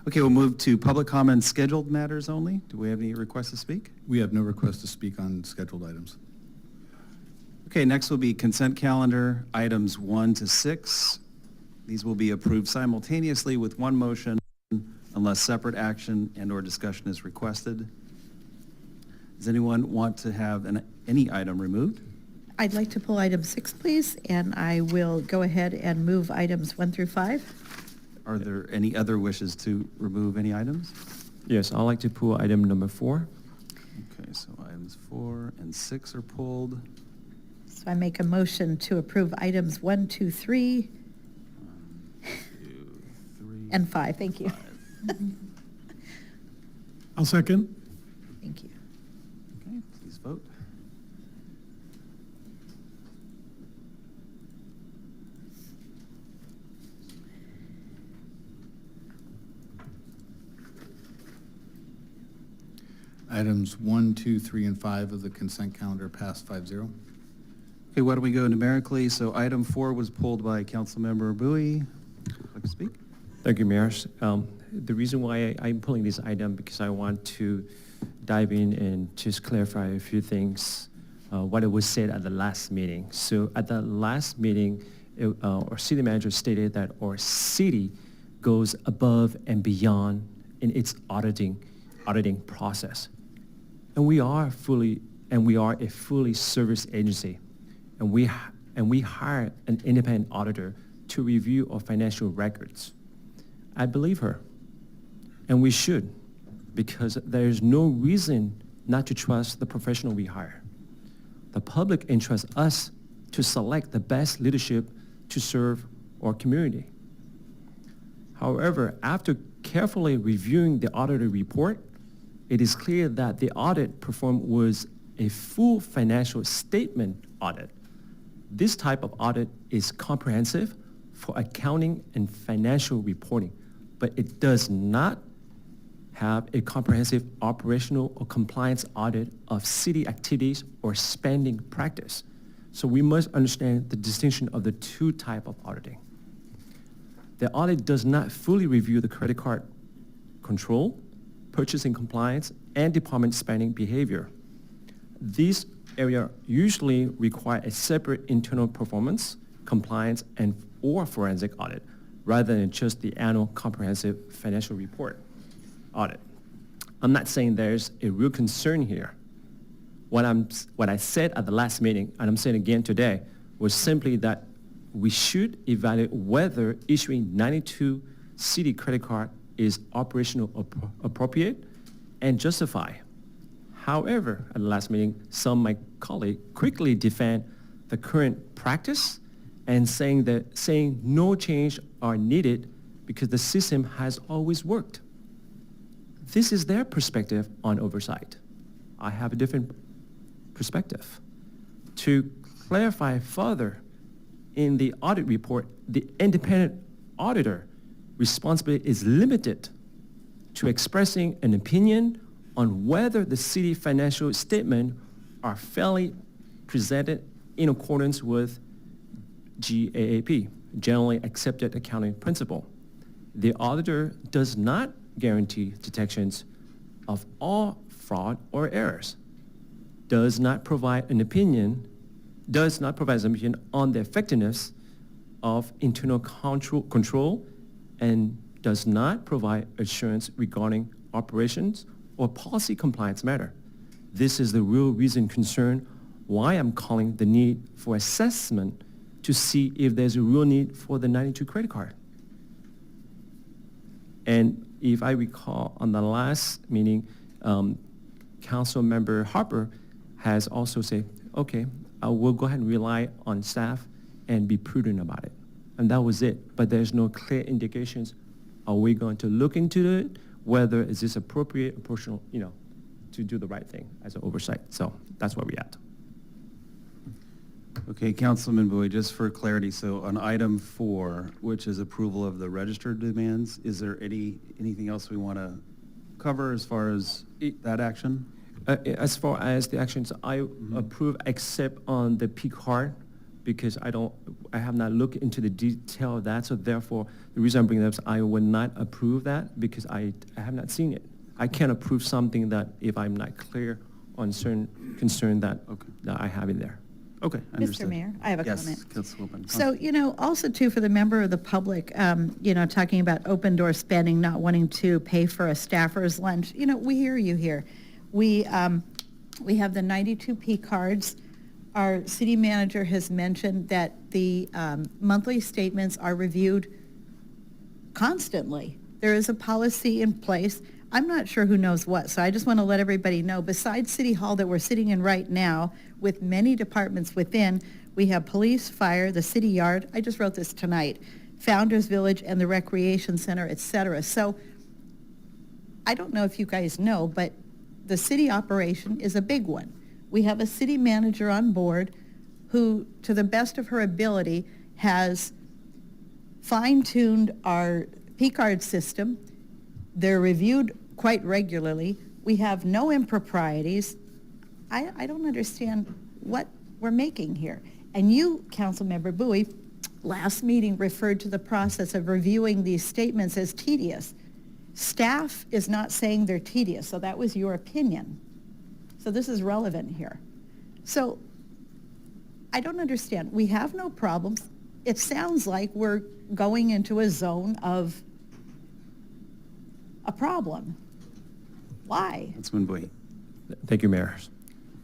Okay, we'll move to public comment scheduled matters only. Do we have any requests to speak? We have no request to speak on scheduled items. Okay, next will be consent calendar, items 1 to 6. These will be approved simultaneously with one motion unless separate action and/or discussion is requested. Does anyone want to have any item removed? I'd like to pull item 6, please, and I will go ahead and move items 1 through 5. Are there any other wishes to remove any items? Yes, I'd like to pull item number 4. Okay, so items 4 and 6 are pulled. So I make a motion to approve items 1, 2, 3, 1, 2, 3, and 5. Thank you. 5. I'll second. Thank you. Okay, please vote. Items 1, 2, 3, and 5 of the consent calendar passed 5-0. Okay, why don't we go numerically? So item 4 was pulled by Councilmember Bowie. Would you like to speak? Thank you, Mayor. The reason why I'm pulling this item because I want to dive in and just clarify a few things, what it was said at the last meeting. So at the last meeting, our city manager stated that our city goes above and beyond in its auditing process. And we are a fully service agency. And we hire an independent auditor to review our financial records. I believe her, and we should, because there's no reason not to trust the professional we hire. The public entrusts us to select the best leadership to serve our community. However, after carefully reviewing the auditor report, it is clear that the audit performed was a full financial statement audit. This type of audit is comprehensive for accounting and financial reporting, but it does not have a comprehensive operational or compliance audit of city activities or spending practice. So we must understand the distinction of the two types of auditing. The audit does not fully review the credit card control, purchasing compliance, and department spending behavior. These areas usually require a separate internal performance, compliance, or forensic audit, rather than just the annual comprehensive financial report audit. I'm not saying there's a real concern here. What I said at the last meeting, and I'm saying again today, was simply that we should evaluate whether issuing 92 city credit card is operational appropriate and justify. However, at the last meeting, some of my colleagues quickly defend the current practice and saying no change are needed because the system has always worked. This is their perspective on oversight. I have a different perspective. To clarify further, in the audit report, the independent auditor responsibility is limited to expressing an opinion on whether the city financial statement are fairly presented in accordance with GAAP, generally accepted accounting principle. The auditor does not guarantee detections of all fraud or errors, does not provide an opinion on the effectiveness of internal control, and does not provide assurance regarding operations or policy compliance matter. This is the real reason concern why I'm calling the need for assessment to see if there's a real need for the 92 credit card. And if I recall, on the last meeting, Council Member Harper has also said, okay, I will go ahead and rely on staff and be prudent about it. And that was it. But there's no clear indications. Are we going to look into it? Whether is this appropriate, proportional, to do the right thing as an oversight. So that's where we're at. Okay, Councilman Bowie, just for clarity, so on item 4, which is approval of the registered demands, is there anything else we want to cover as far as that action? As far as the actions, I approve except on the P card, because I have not looked into the detail of that. So therefore, the reason I'm bringing it up is I would not approve that because I have not seen it. I can't approve something that if I'm not clear on certain concern that I have in there. Okay, understood. Mr. Mayor, I have a comment. Yes, Councilwoman. So, also too, for the member of the public, talking about open door spending, not wanting to pay for a staffer's lunch, we hear you here. We have the 92P cards. Our city manager has mentioned that the monthly statements are reviewed constantly. There is a policy in place. I'm not sure who knows what, so I just want to let everybody know, besides City Hall that we're sitting in right now, with many departments within, we have police, fire, the city yard, I just wrote this tonight, Founders Village and the Recreation Center, et cetera. So I don't know if you guys know, but the city operation is a big one. We have a city manager on board who, to the best of her ability, has fine-tuned our P-card system. They're reviewed quite regularly. We have no improprieties. I don't understand what we're making here. And you, Councilmember Bowie, last meeting referred to the process of reviewing these statements as tedious. Staff is not saying they're tedious, so that was your opinion. So this is relevant here. So I don't understand. We have no problems. It sounds like we're going into a zone of a problem. Why? Councilman Bowie. Thank you, Mayor.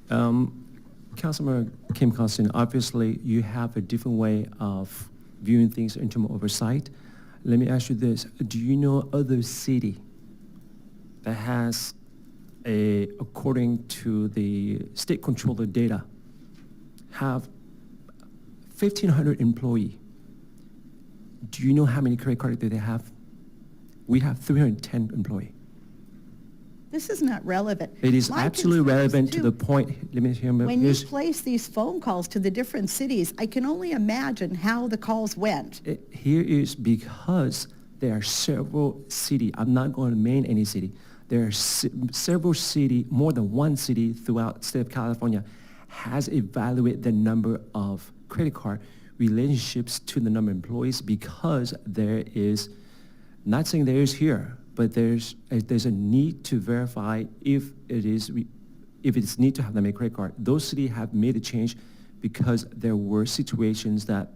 Councilman Kim Constant, obviously you have a different way of viewing things in terms of oversight. Let me ask you this. Do you know other city that has according to the state controller data, have 1,500 employees? Do you know how many credit cards do they have? We have 310 employees. This is not relevant. It is My absolutely concern is, relevant to too, the point. Let me hear. when you place these phone calls to the different cities, I can only imagine how the calls went. Here is because there are several cities. I'm not going to name any city. There are several cities, more than one city throughout the state of California has evaluated the number of credit card relationships to the number of employees because there is, not saying there is here, but there's a need to verify if it's need to have them a credit card. Those cities have made a change because there were situations that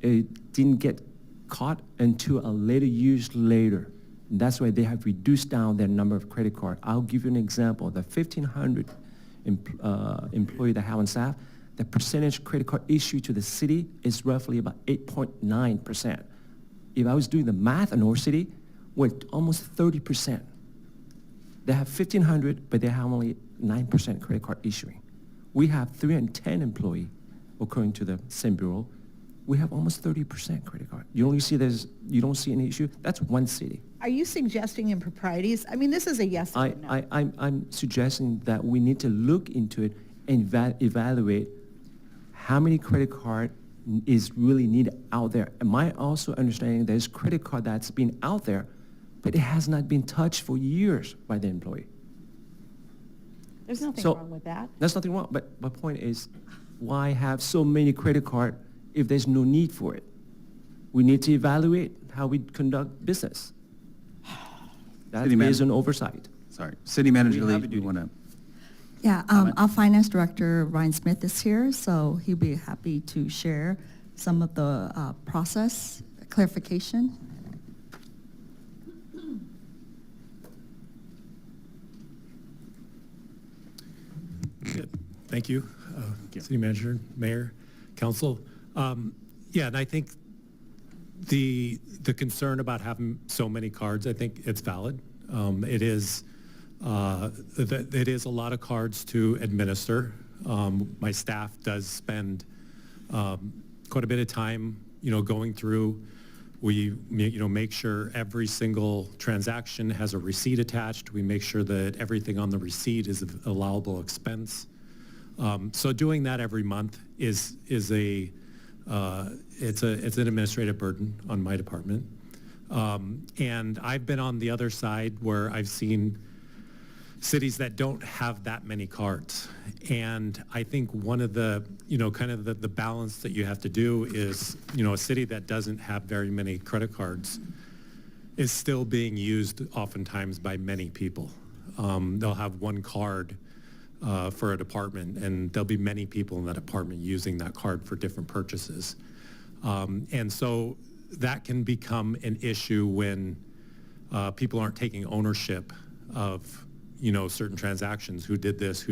it didn't get caught until a later years later. And that's why they have reduced down their number of credit cards. I'll give you an example. The 1,500 employees that have on staff, the percentage credit card issued to the city is roughly about 8.9%. If I was doing the math in our city, we're almost 30%. They have 1,500, but they have only 9% credit card issuing. We have 310 employees, according to the same bureau. We have almost 30% credit card. You don't see any issue. That's one city. Are you suggesting improprieties? I mean, this is a yes or no. I'm suggesting that we need to look into it and evaluate how many credit card is really needed out there. Am I also understanding there's credit card that's been out there, but it has not been touched for years by the employee? There's nothing wrong with that. There's nothing wrong, but my point is, why have so many credit card if there's no need for it? We need to evaluate how we conduct business. That is an oversight. Sorry, City Manager We Lee, have a you duty. want to? Yeah, comment? our finance director, Ryan Smith, is here, so he'll be happy to share some of the process clarification. Good. Thank you, City Manager, Mayor, Council. Yeah, and I think the concern about having so many cards, I think it's valid. It is a lot of cards to administer. My staff does spend quite a bit of time, going through. We, make sure every single transaction has a receipt attached. We make sure that everything on the receipt is an allowable expense. So doing that every month is it's an administrative burden on my department. And I've been on the other side where I've seen cities that don't have that many cards. And I think one of the, kind of the balance that you have to do is, a city that doesn't have very many credit cards is still being used oftentimes by many people. They'll have one card for a department, and there'll be many people in that department using that card for different purchases. And so that can become an issue when people aren't taking ownership of, certain transactions, who did this,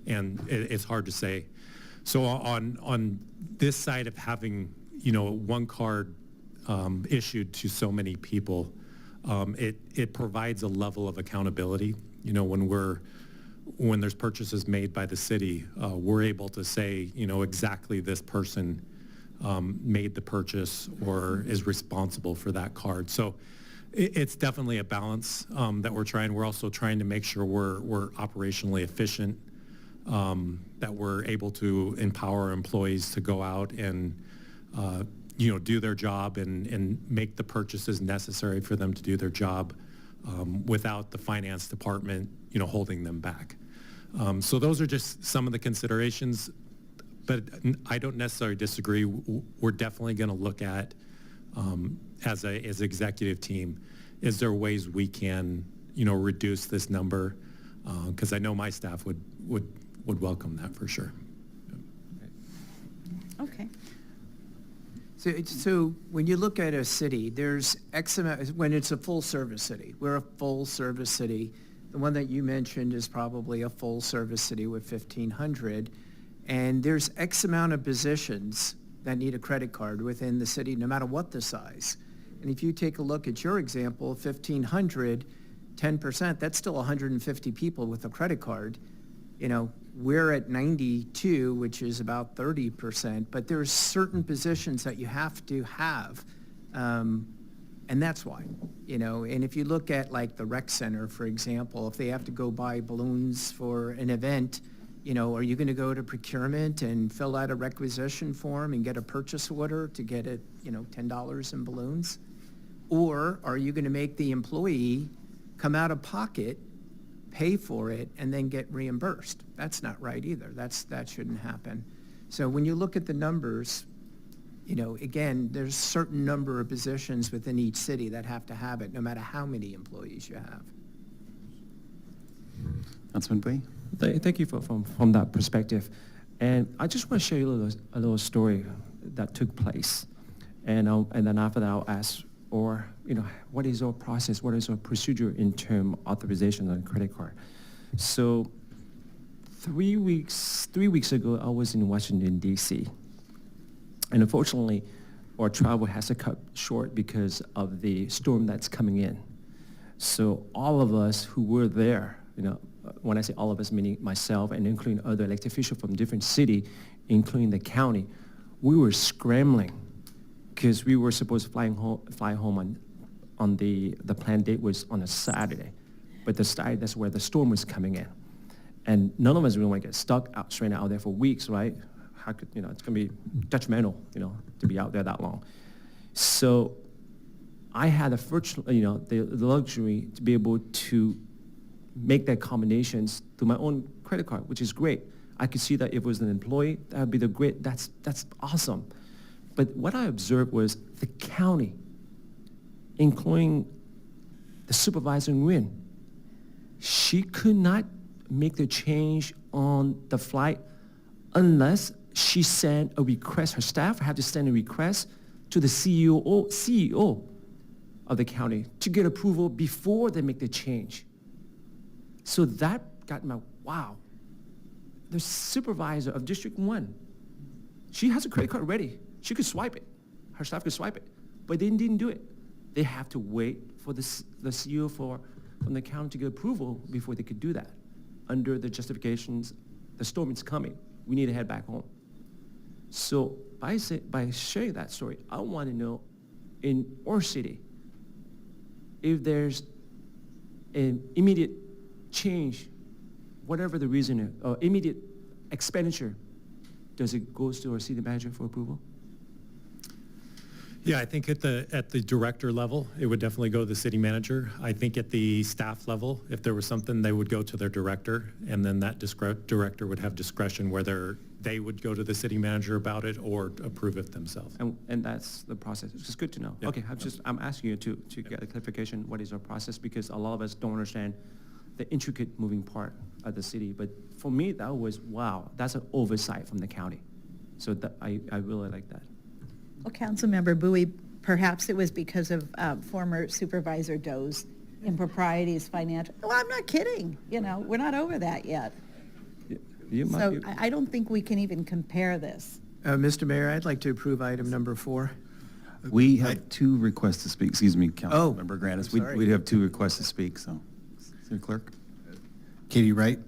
and it's hard to say. So on this side of having, one card issued to so many people, it provides a level of accountability. When there's purchases made by the city, we're able to say, exactly this person made the purchase or is responsible for that card. So it's definitely a balance that we're trying. We're also trying to make sure we're operationally efficient, that we're able to empower employees to go out and do their job and make the purchases necessary for them to do their job without the finance department, holding them back. So those are just some of the considerations, but I don't necessarily disagree. We're definitely going to look at, as an executive team, is there ways we can, reduce this number? Because I know my staff would welcome that for sure. Okay. So when you look at a city, there's X amount, when it's a full-service city. We're a full-service city. The one that you mentioned is probably a full-service city with 1,500. And there's X amount of positions that need a credit card within the city, no matter what the size. And if you take a look at your example, 1,500, 10%, that's still 150 people with a credit card. We're at 92, which is about 30%, but there's certain positions that you have to have. And that's why, and if you look at like the rec center, for example, if they have to go buy balloons for an event, are you going to go to procurement and fill out a requisition form and get a purchase order to get it, $10 in balloons? Or are you going to make the employee come out of pocket, pay for it, and then get reimbursed? That's not right either. That shouldn't happen. So when you look at the numbers, again, there's a certain number of positions within each city that have to have it, no matter how many employees you have. Councilman Bui? Thank you from that perspective. And I just want to share you a little story that took place. And then after that, I'll ask, what is our process? What is our procedure in terms of authorization on credit card? So 3 weeks ago, I was in Washington, D.C. And unfortunately, our travel has to cut short because of the storm that's coming in. So all of us who were there, when I say all of us, meaning myself and including other elected officials from different city, including the county, we were scrambling because we were supposed to fly home on the planned date was on a Saturday, but that's where the storm was coming in, and none of us really want to get stuck stranded out there for weeks, right? How could it's going to be detrimental, to be out there that long. So I had the luxury to be able to make the accommodations through my own credit card, which is great. I could see that if it was an employee, that would be that's awesome. But what I observed was the county, including the supervisor in Nguyen, she could not make the change on the flight unless she sent a request. Her staff had to send a request to the CEO of the county to get approval before they make the change. So that got my, wow. The supervisor of District 1, she has a credit card ready. She could swipe it. Her staff could swipe it. But they didn't do it. They have to wait for the CEO from the county to get approval before they could do that. Under the justifications, the storm is coming. We need to head back home. So by sharing that story, I want to know in our city, if there's an immediate change, whatever the reason, or immediate expenditure, does it go to our city manager for approval? Yeah, I think at the director level, it would definitely go to the city manager. I think at the staff level, if there was something, they would go to their director, and then that director would have discretion whether they would go to the city manager about it or approve it themselves. And that's the process. It's just good to know. Yeah. Okay, I'm asking you to get a clarification, what is our process? Because a lot of us don't understand the intricate moving part of the city. But for me, that was, wow, that's an oversight from the county. So that, I really like that. Well, Councilmember Bowie, perhaps it was because of former Supervisor Doe's improprieties, financial. Well, I'm not kidding. You know, we're not over that yet. So I don't think we can even compare this. Mr. Mayor, I'd like to approve item number 4. We have two requests to speak. Excuse me, Councilmember Grandis. I'm sorry. We have two requests to speak, so. City Clerk? Katie Wright?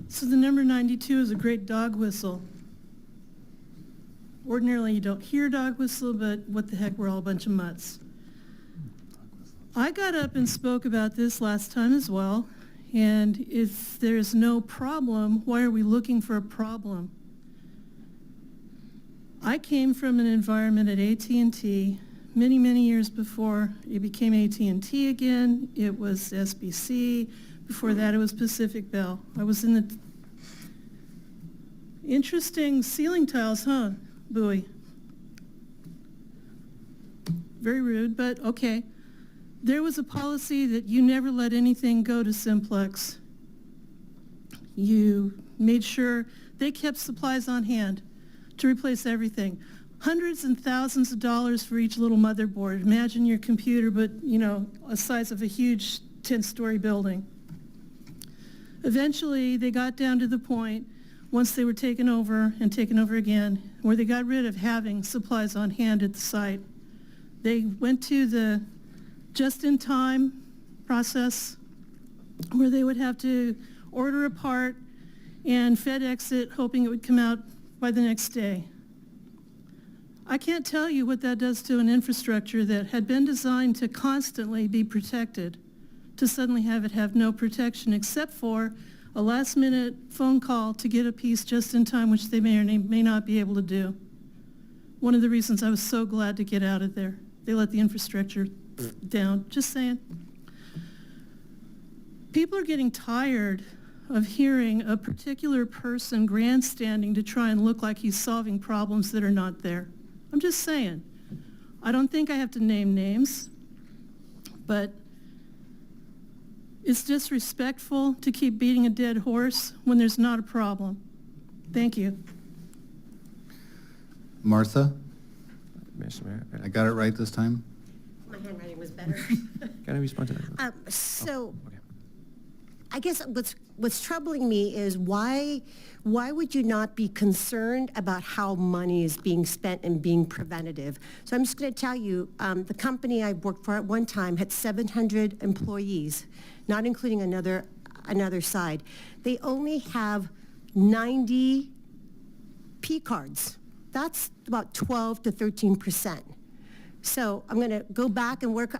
So the number 92 is a great dog whistle. Ordinarily, you don't hear dog whistle, but what the heck, we're all a bunch of mutts. I got up and spoke about this last time as well, and if there's no problem, why are we looking for a problem? I came from an environment at AT&T many, many years before it became AT&T again. It was SBC. Before that, it was Pacific Bell. I was in the interesting ceiling tiles, huh, Bowie? Very rude, but okay. There was a policy that you never let anything go to Simplex. You made sure they kept supplies on hand to replace everything. Hundreds and thousands of dollars for each little motherboard. Imagine your computer, but, you know, a size of a huge 10-story building. Eventually, they got down to the point, once they were taken over and taken over again, where they got rid of having supplies on hand at the site. They went to the just-in-time process, where they would have to order a part and FedEx it, hoping it would come out by the next day. I can't tell you what that does to an infrastructure that had been designed to constantly be protected, to suddenly have it have no protection except for a last-minute phone call to get a piece just in time, which they may or may not be able to do. One of the reasons I was so glad to get out of there. They let the infrastructure down. Just saying. People are getting tired of hearing a particular person grandstanding to try and look like he's solving problems that are not there. I'm just saying. I don't think I have to name names, but it's disrespectful to keep beating a dead horse when there's not a problem. Thank you. Martha? Mr. Mayor, I got it right this time? My handwriting was better. can I respond to that? So, Okay. I guess what's troubling me is why would you not be concerned about how money is being spent and being preventative? So I'm just going to tell you, the company I worked for at one time had 700 employees, not including another side. They only have 90 P cards. That's about 12 to 13%. So I'm going to go back and work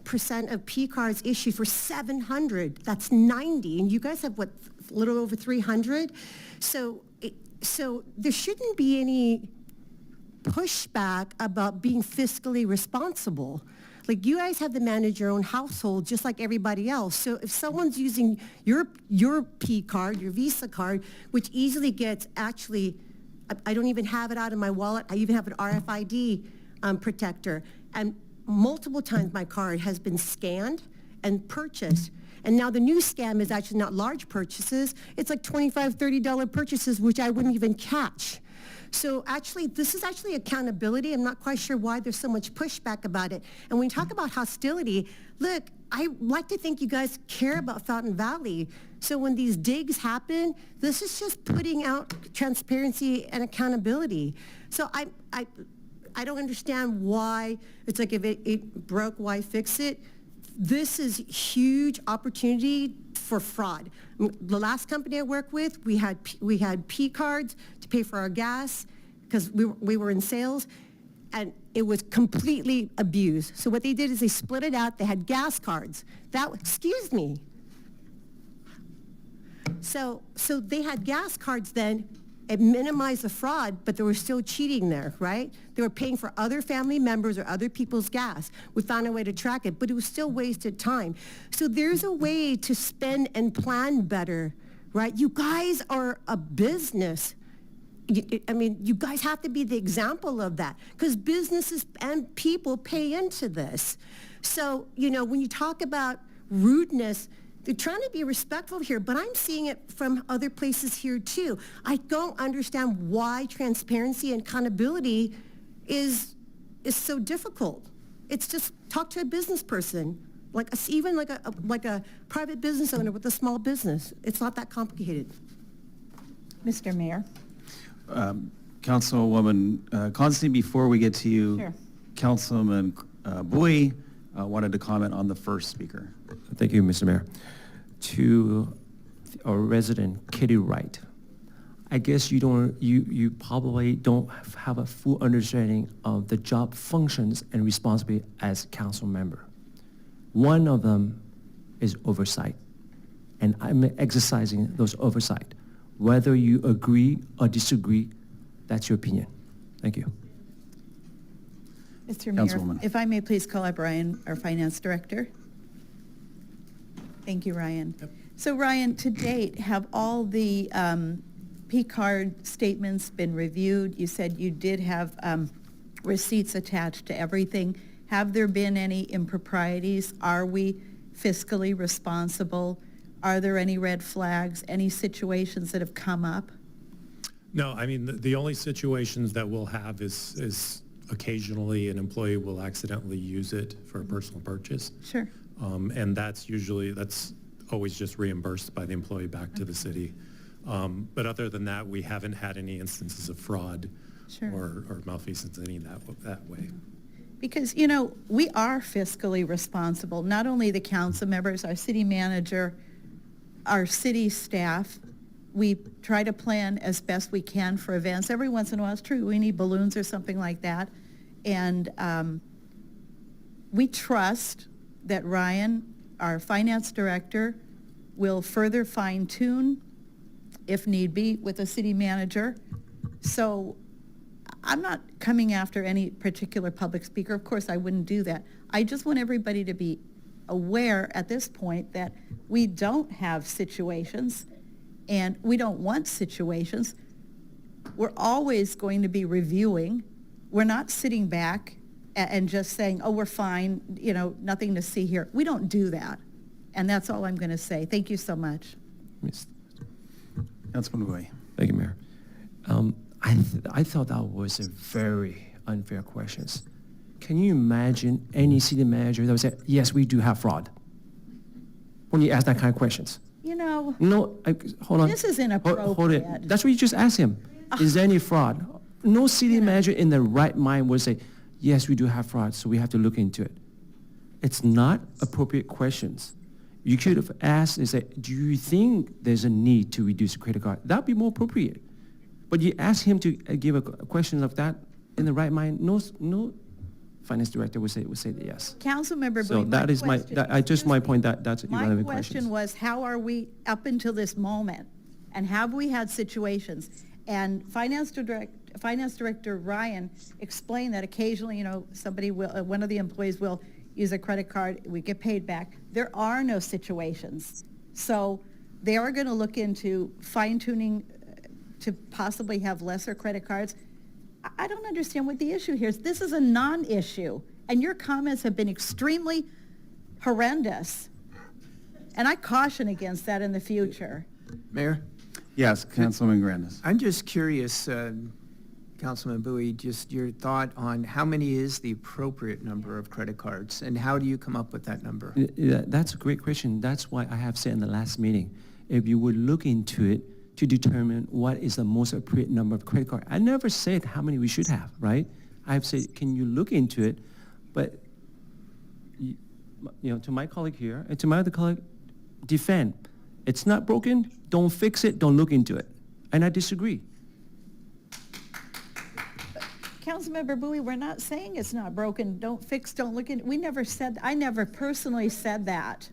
percent of P cards issued for 700. That's 90, and you guys have what, a little over 300. So there shouldn't be any pushback about being fiscally responsible. Like, you guys have to manage your own household just like everybody else. So if someone's using your P card, your Visa card, which easily gets actually, I don't even have it out of my wallet. I even have an RFID protector. And multiple times my card has been scanned and purchased. And now the new scam is actually not large purchases. It's like $25, $30 purchases, which I wouldn't even catch. So actually, this is actually accountability. I'm not quite sure why there's so much pushback about it. And when you talk about hostility, look, I like to think you guys care about Fountain Valley. So when these digs happen, this is just putting out transparency and accountability. So I don't understand why it's like, if it broke, why fix it? This is huge opportunity for fraud. The last company I worked with, we had P cards to pay for our gas because we were in sales. and it was completely abused. So what they did is they split it out. They had gas cards. Excuse me. So they had gas cards then. It minimized the fraud, but there was still cheating there, right? They were paying for other family members or other people's gas. We found a way to track it, but it was still wasted time. So there's a way to spend and plan better, right? You guys are a business. I mean, you guys have to be the example of that, because businesses and people pay into this. So, when you talk about rudeness, they're trying to be respectful here, but I'm seeing it from other places here too. I don't understand why transparency and accountability is so difficult. It's just talk to a business person, even like a private business owner with a small business. It's not that complicated. Mr. Mayor? Councilwoman Constantine, before we get to you, Sure. Councilman Bowie wanted to comment on the first speaker. Thank you, Mr. Mayor. To our resident, Kitty Wright, I guess you probably don't have a full understanding of the job functions and responsibility as council member. One of them is oversight, and I'm exercising those oversight. Whether you agree or disagree, that's your opinion. Thank you. Mr. Mayor, Councilwoman. if I may please call up Ryan, our finance director. Thank you, Ryan. Yep. So Ryan, to date, have all the P-card statements been reviewed? You said you did have receipts attached to everything. Have there been any improprieties? Are we fiscally responsible? Are there any red flags, any situations that have come up? No, I mean, the only situations that we'll have is occasionally an employee will accidentally use it for a personal purchase. Sure. And that's always just reimbursed by the employee back to the city. But other than that, we haven't had any instances of fraud Sure. or malfeasance any that way. Because, we are fiscally responsible, not only the council members, our city manager, our city staff. We try to plan as best we can for events. Every once in a while, it's true, we need balloons or something like that. And we trust that Ryan, our finance director, will further fine-tune, if need be, with the city manager. So I'm not coming after any particular public speaker. Of course, I wouldn't do that. I just want everybody to be aware at this point that we don't have situations and we don't want situations. We're always going to be reviewing. We're not sitting back and just saying, oh, we're fine, nothing to see here. We don't do that. And that's all I'm going to say. Thank you so much. Councilman Bowie. Thank you, Mayor. I thought that was a very unfair question. Can you imagine any city manager that would say, yes, we do have fraud? When you ask that kind of questions. No, hold on. This is Hold it. inappropriate. That's what you just asked him. Is there any fraud? No city manager in the right mind would say, yes, we do have fraud, so we have to look into it. It's not appropriate questions. You could have asked and said, do you think there's a need to reduce the credit card? That would be more appropriate. But you ask him to give a question of that in the right mind, no finance director would say yes. Councilmember So Bowie, that is my, question- my point, that's My irrelevant question questions. was, how are we up until this moment? And have we had situations? And Finance Director Ryan explained that occasionally, somebody will, one of the employees will use a credit card, we get paid back. There are no situations. So they are going to look into fine-tuning to possibly have lesser credit cards. I don't understand what the issue here is. This is a non-issue, and your comments have been extremely horrendous. And I caution against that in the future. Mayor? Yes, Councilman Grandis. I'm just curious, Councilman Bowie, just your thought on how many is the appropriate number of credit cards, and how do you come up with that number? Yeah, that's a great question. That's why I have said in the last meeting, if you would look into it to determine what is the most appropriate number of credit cards. I never said how many we should have, right? I've said, can you look into it? But, to my colleague here and to my other colleague, defend. It's not broken, don't fix it, don't look into it. And I disagree. Councilmember Bowie, we're not saying it's not broken. Don't fix, don't look in. We never said, I never personally said that.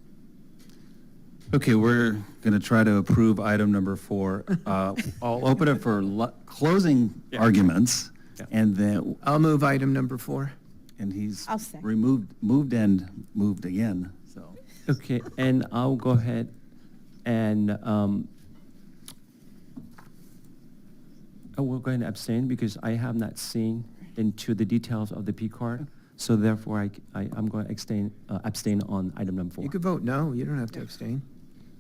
Okay, we're going to try to approve item number 4. I'll open it for closing arguments, Yeah. and then, I'll move item number 4. and he's I'll second. moved and moved again, so. Okay, and I'll go ahead and I will go ahead and abstain because I have not seen into the details of the P card. So therefore, I'm going to abstain on item number 4. You could vote no, you don't have to abstain.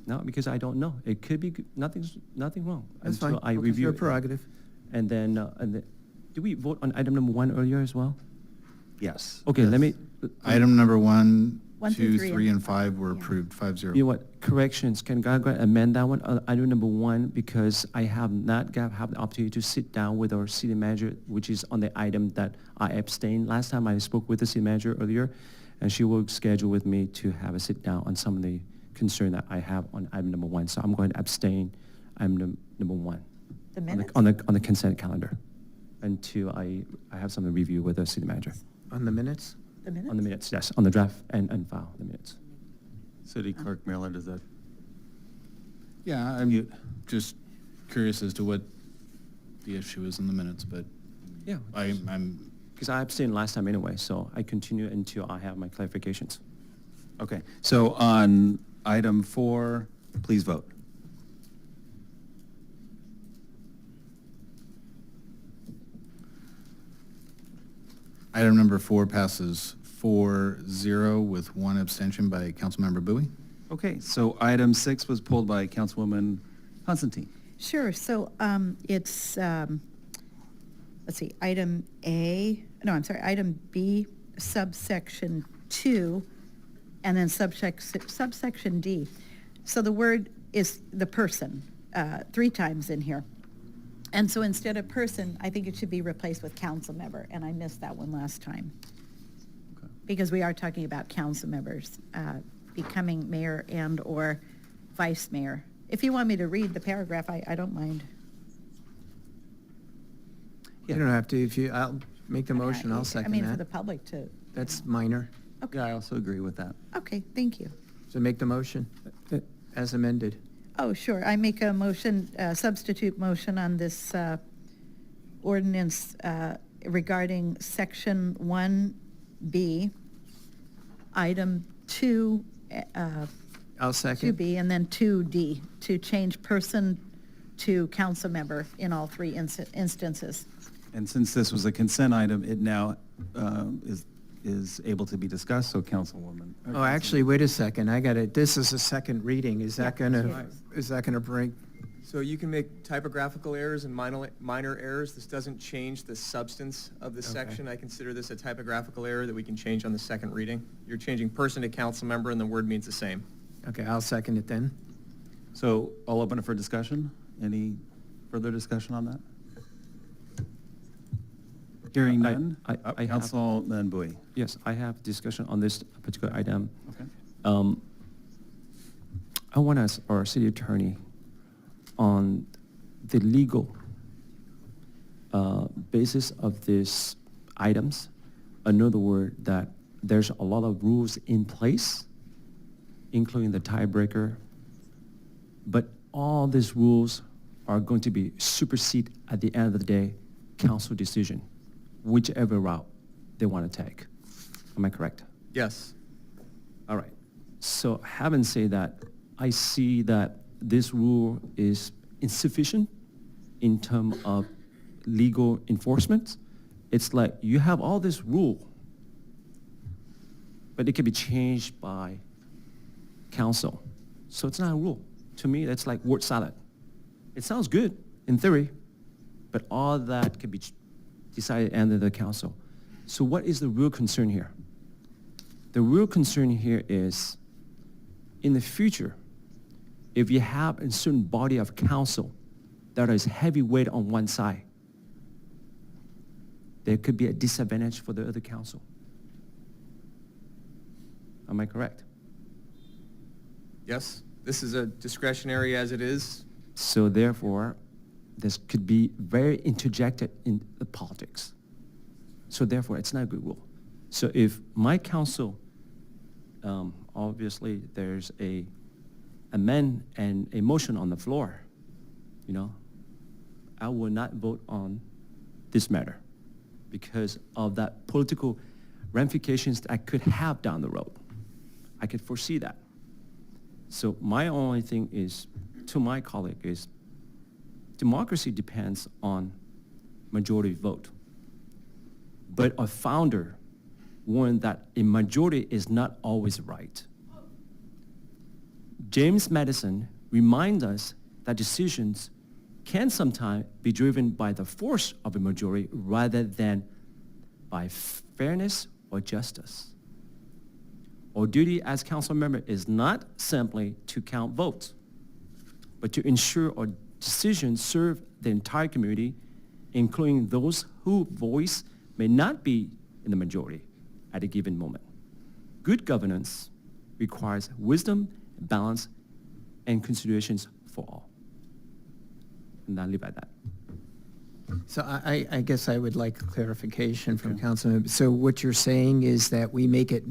No, because I don't know. It could be, nothing wrong. That's until fine. I Okay, review your it. prerogative. And then, did we vote on item number 1 earlier as well? Yes. Okay, let me. Item number 1, 1 through 2, 3, 3, and and 5 were Yeah. approved, 5-0. You know what, corrections, can I go ahead and amend that one, item number 1, because I have not have the opportunity to sit down with our city manager, which is on the item that I abstained. Last time I spoke with the city manager earlier, and she will schedule with me to have a sit down on some of the concern that I have on item number 1. So I'm going to abstain item number 1. The minutes? On the consent calendar, until I have something to review with the city manager. On the minutes? The minutes? On the minutes, yes, on the draft and file, the minutes. City Clerk Maryland, does that? Yeah, I'm just curious as to what the issue is in the minutes, but Yeah. I'm, Because I abstained last time anyway, so I continue until I have my clarifications. Okay, so on item 4, please vote. item number 4 passes 4-0 with 1 abstention by Councilmember Bowie. Okay, so item 6 was pulled by Councilwoman Constantine. Sure, so it's, let's see, item B, subsection 2, and then subsection D. So the word is the person, 3 times in here. And so instead of person, I think it should be replaced with council member, and I missed that one last time. Okay. Because we are talking about council members becoming mayor and/or vice mayor. If you want me to read the paragraph, I don't mind. You don't have to, I'll make the motion, I'll I second mean, for the that. public to. That's minor. Yeah, I also agree with that. Okay, thank you. So make the motion as amended. Oh, sure. I make a motion, substitute motion on this ordinance regarding section 1B, item 2, I'll second. 2B, and then 2D, to change person to council member in all 3 instances. And since this was a consent item, it now is able to be discussed, so Councilwoman. Oh, actually, wait a second, I got it, this is a second reading, is that Yeah, gonna, is that gonna bring, So you can make typographical errors and minor errors. This doesn't change the substance of the Okay. section. I consider this a typographical error that we can change on the second reading. You're changing person to council member, and the word means the same. okay, I'll second it then. So I'll open it for discussion. Any further discussion on that? Hearing none. I have- Councilman Bowie. Yes, I have discussion on this particular item. Okay. I want to ask our city attorney on the legal basis of these items. Another word that there's a lot of rules in place, including the tiebreaker, but all these rules are going to be supersede at the end of the day council decision, whichever route they want to take. Am I correct? Yes. All right. So having said that, I see that this rule is insufficient in terms of legal enforcement. It's like you have all this rule, but it can be changed by council. So it's not a rule. To me, that's like word salad. It sounds good in theory, but all that can be decided under the council. So what is the real concern here? The real concern here is, in the future, if you have a certain body of council that is heavyweight on one side, there could be a disadvantage for the other council. Am I correct? Yes. This is a discretionary as it is. So therefore, this could be very interjected in the politics. So therefore, it's not a good rule. So if my council, obviously, there's a amend and a motion on the floor, you know, I will not vote on this matter because of that political ramifications that I could have down the road. I could foresee that. So my only thing is, to my colleague, is democracy depends on majority vote. But a founder warned that a majority is not always right. James Madison reminds us that decisions can sometimes be driven by the force of a majority rather than by fairness or justice. Our duty as council member is not simply to count votes, but to ensure our decisions serve the entire community, including those whose voice may not be in the majority at a given moment. Good governance requires wisdom, balance, and considerations for all. And I'll leave it at that. So I guess I would like clarification from Councilman. So what you're saying is that we make it,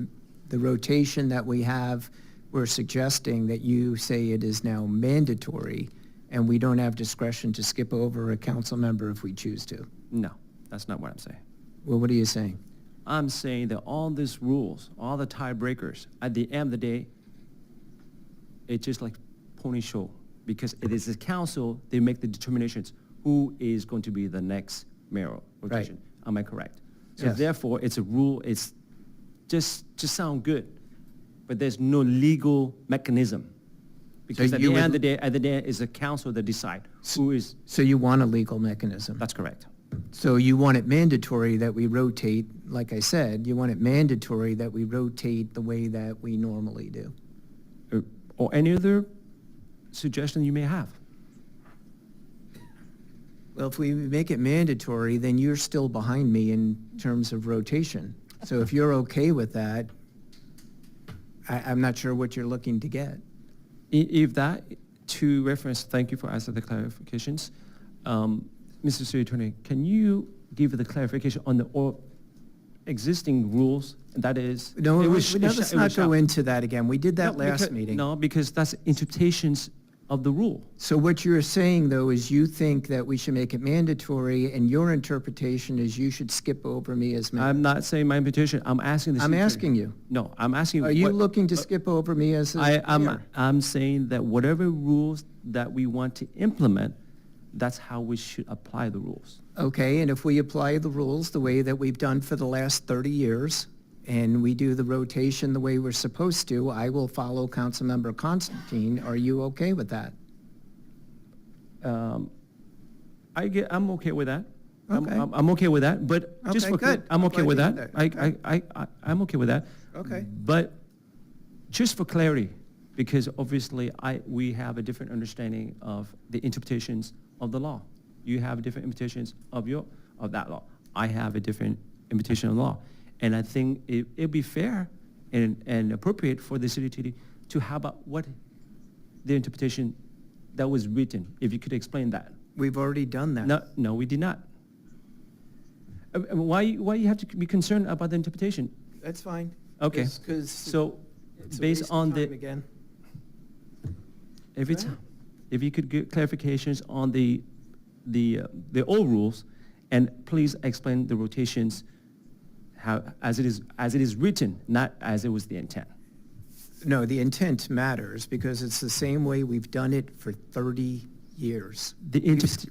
the rotation that we have, we're suggesting that you say it is now mandatory, and we don't have discretion to skip over a council member if we choose to. No, that's not what I'm saying. Well, what are you saying? I'm saying that all these rules, all the tiebreakers, at the end of the day, it's just like pony show, because it is the council, they make the determinations who is going to be the next mayoral rotation. Right. Am I correct? So Yes. therefore, it's a rule, it's just sound good, but there's no legal mechanism. Because at the you end would- of the day, it's the council that decide who is, So you want a legal mechanism? that's correct. So you want it mandatory that we rotate, like I said, you want it mandatory that we rotate the way that we normally do? Or any other suggestion you may have. Well, if we make it mandatory, then you're still behind me in terms of rotation. So if you're okay with that, I'm not sure what you're looking to get. If that, to reference, thank you for asking the clarifications. Mr. City Attorney, can you give the clarification on the existing rules? That is. No, it let's not go into that again. We did that No, last because- meeting. No, because that's interpretations of the rule. So what you're saying, though, is you think that we should make it mandatory, and your interpretation is you should skip over me as mayor. I'm not saying my petition, I'm asking the I'm city attorney. asking you. No, I'm asking. Are you what- looking to skip over me as a mayor? I'm saying that whatever rules that we want to implement, that's how we should apply the rules. Okay, and if we apply the rules the way that we've done for the last 30 years, and we do the rotation the way we're supposed to, I will follow Councilmember Constantine. Are you okay with that? I'm okay with that. Okay. I'm okay with that, but just Okay, for, good. I'm I'm okay glad with to that. hear I'm okay with that. Okay. But just for clarity, because obviously we have a different understanding of the interpretations of the law. You have different interpretations of that law. I have a different interpretation of the law. And I think it'd be fair and appropriate for the city attorney to have what the interpretation that was written, if you could explain that. We've already done that. No, we did not. Why you have to be concerned about the interpretation? That's fine. Okay. Because So, based on the, again. if you could get clarifications on the old rules, and please explain the rotations how, as it is written, not as it was the intent. No, the intent matters because it's the same way we've done it for 30 years.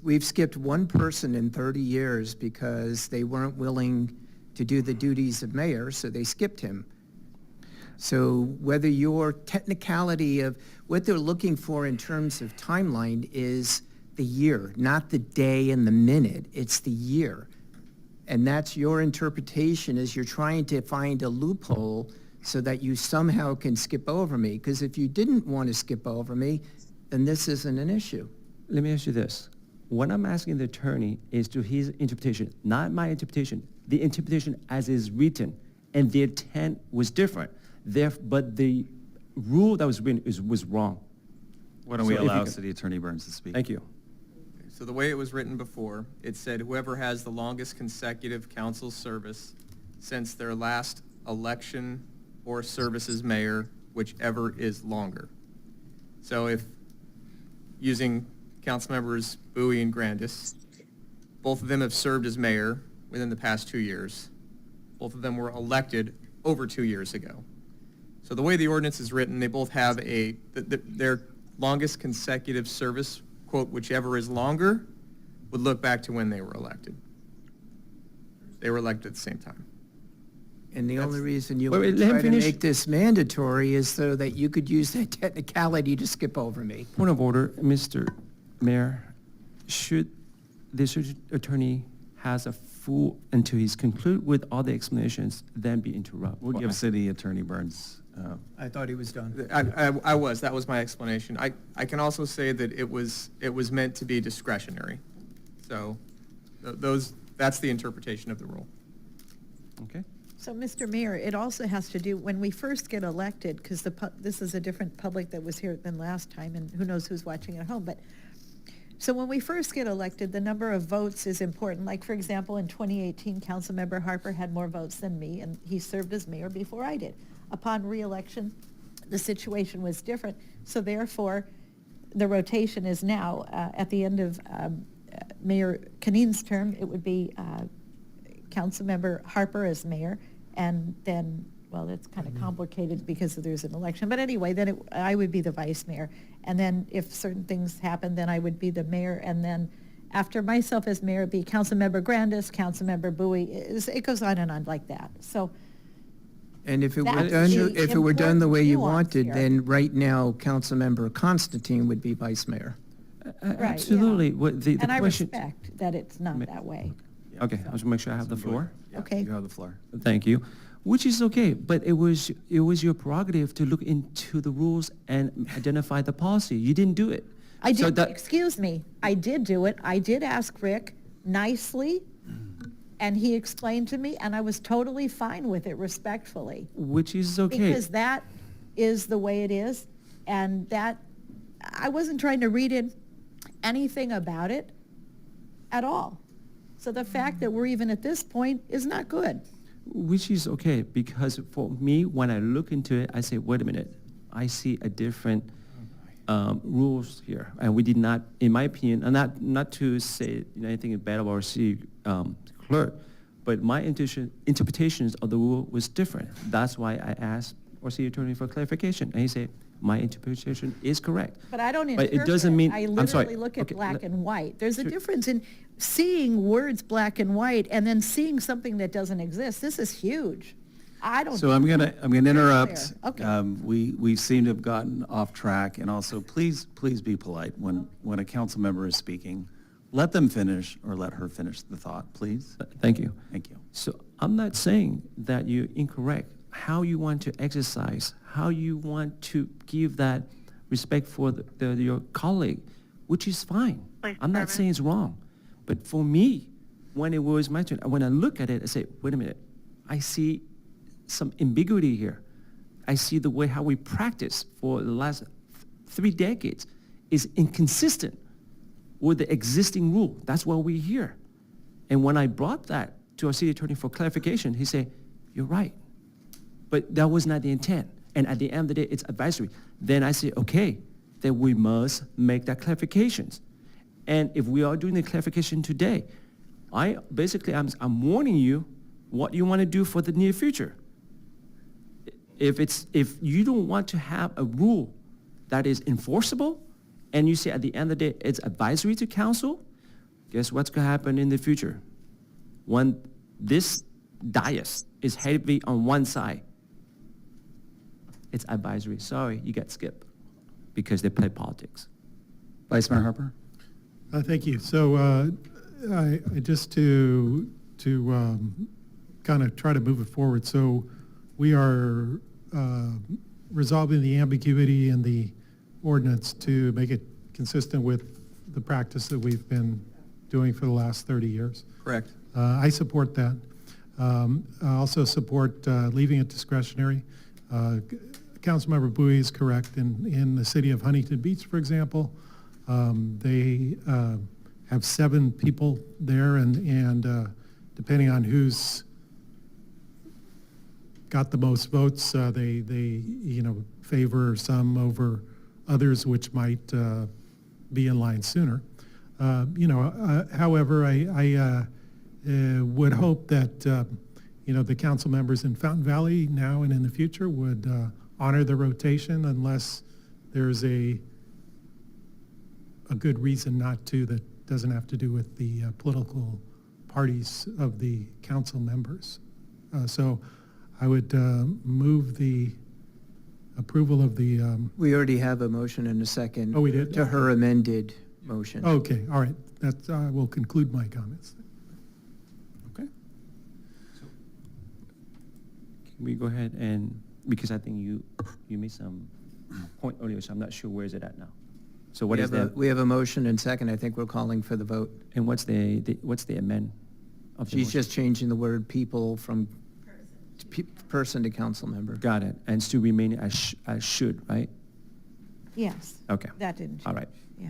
We've skipped one person in 30 years because they weren't willing to do the duties of mayor, so they skipped him. So whether your technicality of what they're looking for in terms of timeline is the year, not the day and the minute, it's the year. And that's your interpretation, is you're trying to find a loophole so that you somehow can skip over me. Because if you didn't want to skip over me, then this isn't an issue. Let me ask you this. What I'm asking the attorney is to his interpretation, not my interpretation, the interpretation as is written, and the intent was different. But the rule that was written was wrong. Why don't we So if you allow could- City Attorney Burns to speak? Thank you. So the way it was written before, it said whoever has the longest consecutive council service since their last election or service as mayor, whichever is longer. So if, using council members Bowie and Grandis, both of them have served as mayor within the past 2 years. Both of them were elected over 2 years ago. So the way the ordinance is written, they both have their longest consecutive service, quote, whichever is longer, would look back to when they were elected. They were elected at the same time. And the only reason you Wait, would let him try to finish. make this mandatory is so that you could use that technicality to skip over me. Point of order, Mr. Mayor, should the district attorney has a full, until he's concluded with all the explanations, then be interrupted? We'll give City Attorney Burns. I thought he was done. That was my explanation. I can also say that it was meant to be discretionary. So that's the interpretation of the rule. Okay. So, Mr. Mayor, it also has to do, when we first get elected, because this is a different public that was here than last time, and who knows who's watching at home, but, so when we first get elected, the number of votes is important. Like, for example, in 2018, Councilmember Harper had more votes than me, and he served as mayor before I did. Upon re-election, the situation was different, so therefore, the rotation is now, at the end of Mayor Caneen's term, it would be Councilmember Harper as mayor, and then, well, it's kind of complicated because there's an election, but anyway, then I would be the vice mayor, and then if certain things happen, then I would be the mayor, and then after myself as mayor, it'd be Councilmember Grandis, Councilmember Bowie, it goes on and on like that, so. And if it were That's done, the if it were done the way you important nuance wanted, here. then right now, Councilmember Constantine would be vice mayor. Right, Absolutely. yeah. What the And I question. respect that it's not that way. Okay, I just make sure I have the floor. Yeah, Okay. You have the floor. Thank you. Which is okay, but it was your prerogative to look into the rules and identify the policy. You didn't do it. I So did, that- excuse me, I did do it. I did ask Rick nicely, and he explained to me, and I was totally fine with it, respectfully. Which is okay. Because that is the way it is, and that, I wasn't trying to read in anything about it at all. So the fact that we're even at this point is not good. Which is okay, because for me, when I look into it, I say, wait a minute, I see a different rules here. And we did not, in my opinion, and not to say anything bad about our city clerk, but my interpretations of the rule was different. That's why I asked our city attorney for clarification. And he said, my interpretation is correct. But I don't But interpret. it doesn't mean, I I'm sorry. literally look at Okay, black and white. There's a Sure. difference in seeing words black and white and then seeing something that doesn't exist. This is huge. I don't. So I'm gonna interrupt. There. Okay. We seem to have gotten off track, and also, please be polite when a council member is speaking. Let them finish, or let her finish the thought, please. Thank you. Thank you. So I'm not saying that you're incorrect. How you want to exercise, how you want to give that respect for your colleague, which is fine. I'm not saying it's wrong. But for me, when it was my turn, when I look at it, I say, wait a minute, I see some ambiguity here. I see the way how we practice for the last 3 decades is inconsistent with the existing rule. That's why we're here. And when I brought that to our city attorney for clarification, he said, you're right. But that was not the intent. And at the end of the day, it's advisory. Then I say, okay, then we must make that clarifications. And if we are doing the clarification today, I'm warning you what you want to do for the near future. If you don't want to have a rule that is enforceable, and you say at the end of the day it's advisory to council, guess what's going to happen in the future? When this dais is heavy on one side, it's advisory. Sorry, you got skipped because they play politics. Vice Mayor Harper? Thank you. So I just to kind of try to move it forward. So we are resolving the ambiguity in the ordinance to make it consistent with the practice that we've been doing for the last 30 years. Correct. I support that. I also support leaving it discretionary. Councilmember Bowie is correct. In the city of Huntington Beach, for example, they have 7 people there, and depending on who's got the most votes, they favor some over others, which might be in line sooner. However, I would hope that, the council members in Fountain Valley now and in the future would honor the rotation unless there's a good reason not to that doesn't have to do with the political parties of the council members. So I would move the approval of the, We already have a motion and a second. Oh, we did? To her amended motion. okay, all right. That's, I will conclude my comments. Okay. Can we go ahead and, because I think you made some point earlier, so I'm not sure where is it at now. So what is the, We have a motion and second. I think we're calling for the vote. and what's the amend of the She's motion? just changing the word people from person to council member. Got it, and still remaining as should, right? Yes. Okay. That didn't change. All right. Yeah.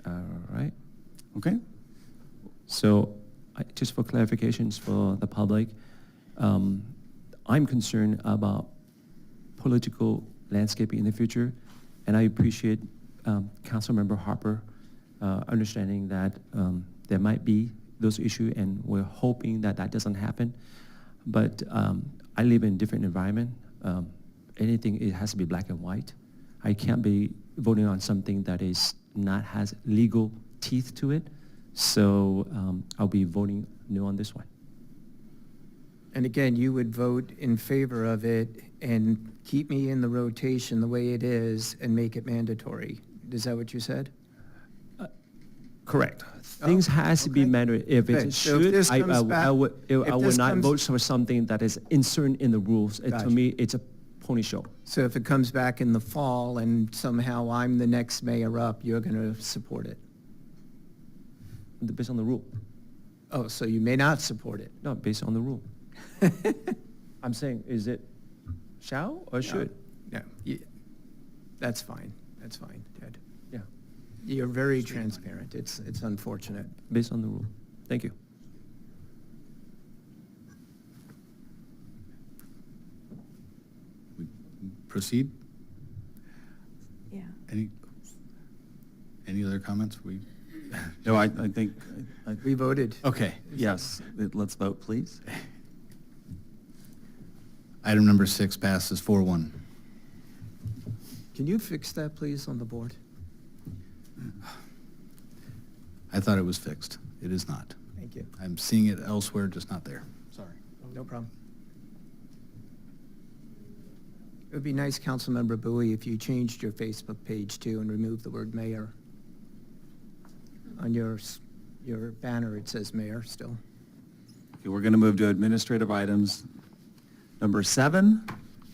All right. Okay. So, just for clarifications for the public, I'm concerned about political landscaping in the future, and I appreciate Councilmember Harper understanding that there might be those issues, and we're hoping that that doesn't happen. But I live in a different environment. Anything, it has to be black and white. I can't be voting on something that is not has legal teeth to it. So I'll be voting no on this one. And again, you would vote in favor of it and keep me in the rotation the way it is and make it mandatory. Is that what you said? Correct. Things has to be okay. mandatory. If Good. it So if should, this I comes back- would if I would this not comes- vote for something that is inserted in the rules. To Gotcha. me, it's a pony show. So if it comes back in the fall and somehow I'm the next mayor up, you're going to support it? Based on the rule. Oh, so you may not support it? No, based on the rule. I'm saying, is it shall or should? No, that's fine. That's fine, Ted. Yeah, You're very transparent. It's unfortunate. based on the rule. Thank you. We proceed? Yeah. Any other comments? No, I think, We voted. Okay. yes, let's vote, please. Item number 6 passes 4-1. Can you fix that, please, on the board? I thought it was fixed. It is not. Thank you. I'm seeing it elsewhere, just not there. Sorry. No problem. It would be nice, Councilmember Bowie, if you changed your Facebook page too and removed the word mayor. On your banner, it says mayor still. Okay, we're going to move to administrative items. Number 7,